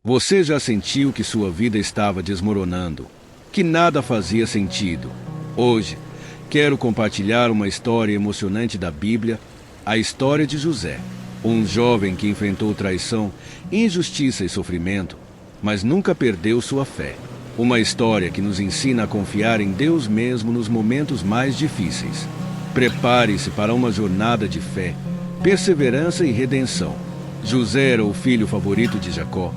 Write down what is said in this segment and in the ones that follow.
Você já sentiu que sua vida estava desmoronando, que nada fazia sentido? Hoje, quero compartilhar uma história emocionante da Bíblia, a história de José, um jovem que enfrentou traição, injustiça e sofrimento, mas nunca perdeu sua fé. Uma história que nos ensina a confiar em Deus mesmo nos momentos mais difíceis. Prepare-se para uma jornada de fé, perseverança e redenção. José era o filho favorito de Jacó,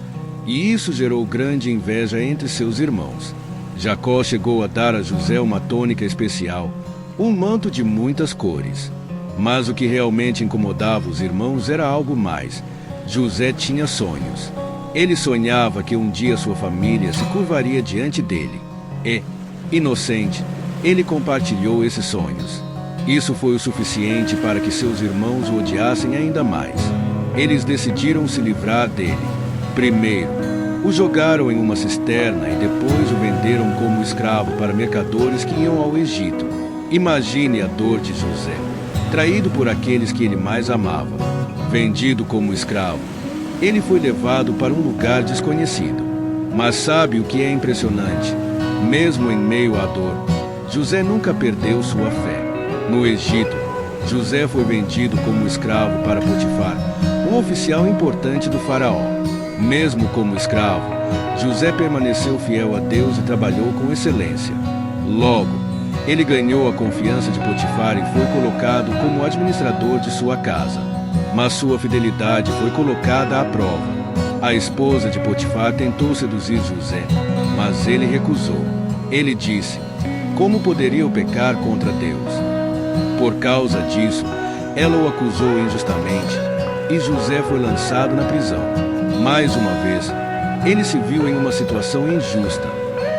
e isso gerou grande inveja entre seus irmãos. Jacó chegou a dar a José uma túnica especial, um manto de muitas cores. Mas o que realmente incomodava os irmãos era algo mais. José tinha sonhos. Ele sonhava que um dia sua família se curvaria diante dele. E, inocente, ele compartilhou esses sonhos. Isso foi o suficiente para que seus irmãos o odiassem ainda mais. Eles decidiram se livrar dele. Primeiro, o jogaram em uma cisterna e depois o venderam como escravo para mercadores que iam ao Egito. Imagine a dor de José, traído por aqueles que ele mais amava, vendido como escravo. Ele foi levado para um lugar desconhecido. Mas sabe o que é impressionante? Mesmo em meio à dor, José nunca perdeu sua fé. No Egito, José foi vendido como escravo para Potifar, um oficial importante do faraó. Mesmo como escravo, José permaneceu fiel a Deus e trabalhou com excelência. Logo, ele ganhou a confiança de Potifar e foi colocado como administrador de sua casa. Mas sua fidelidade foi colocada à prova. A esposa de Potifar tentou seduzir José, mas ele recusou. Ele disse: "Como poderia eu pecar contra Deus?" Por causa disso, ela o acusou injustamente e José foi lançado na prisão. Mais uma vez, ele se viu em uma situação injusta.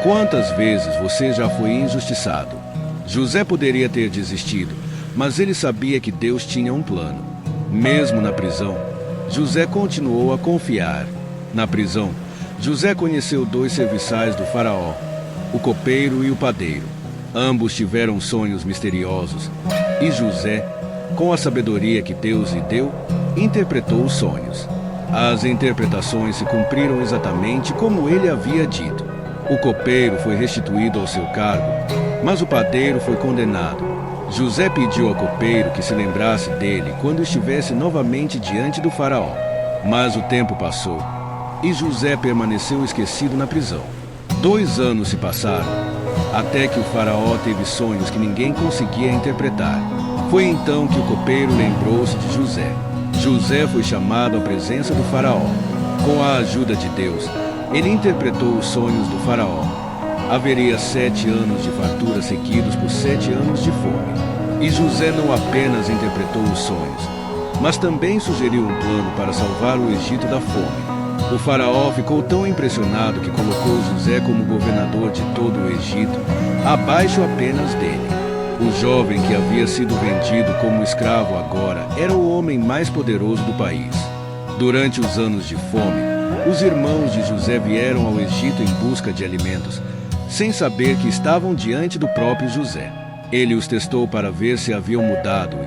Quantas vezes você já foi injustiçado? José poderia ter desistido, mas ele sabia que Deus tinha um plano. Mesmo na prisão, José continuou a confiar. Na prisão, José conheceu dois serviçais do faraó, o copeiro e o padeiro. Ambos tiveram sonhos misteriosos, e José, com a sabedoria que Deus lhe deu, interpretou os sonhos. As interpretações se cumpriram exatamente como ele havia dito. O copeiro foi restituído ao seu cargo, mas o padeiro foi condenado. José pediu ao copeiro que se lembrasse dele quando estivesse novamente diante do faraó. Mas o tempo passou, e José permaneceu esquecido na prisão. 2 anos se passaram, até que o faraó teve sonhos que ninguém conseguia interpretar. Foi então que o copeiro lembrou-se de José. José foi chamado à presença do faraó. Com a ajuda de Deus, ele interpretou os sonhos do faraó. Haveria 7 anos de fartura seguidos por 7 anos de fome. E José não apenas interpretou os sonhos, mas também sugeriu um plano para salvar o Egito da fome. O faraó ficou tão impressionado que colocou José como governador de todo o Egito, abaixo apenas dele. O jovem que havia sido vendido como escravo agora era o homem mais poderoso do país. Durante os anos de fome, os irmãos de José vieram ao Egito em busca de alimentos, sem saber que estavam diante do próprio José. Ele os testou para ver se haviam mudado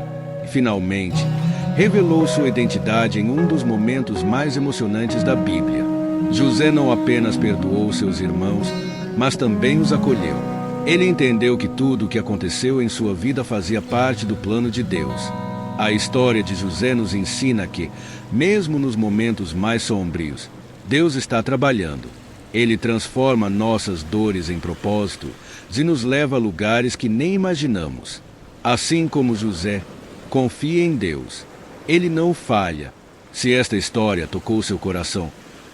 e, finalmente, revelou sua identidade em um dos momentos mais emocionantes da Bíblia. José não apenas perdoou seus irmãos, mas também os acolheu. Ele entendeu que tudo o que aconteceu em sua vida fazia parte do plano de Deus. A história de José nos ensina que, mesmo nos momentos mais sombrios, Deus está trabalhando. Ele transforma nossas dores em propósito e nos leva a lugares que nem imaginamos. Assim como José, confie em Deus. Ele não falha. Se esta história tocou seu coração,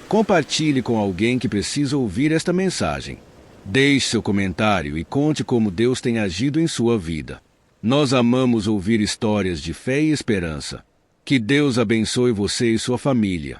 compartilhe com alguém que precisa ouvir esta mensagem. Deixe seu comentário e conte como Deus tem agido em sua vida. Nós amamos ouvir histórias de fé e esperança. Que Deus abençoe você e sua família.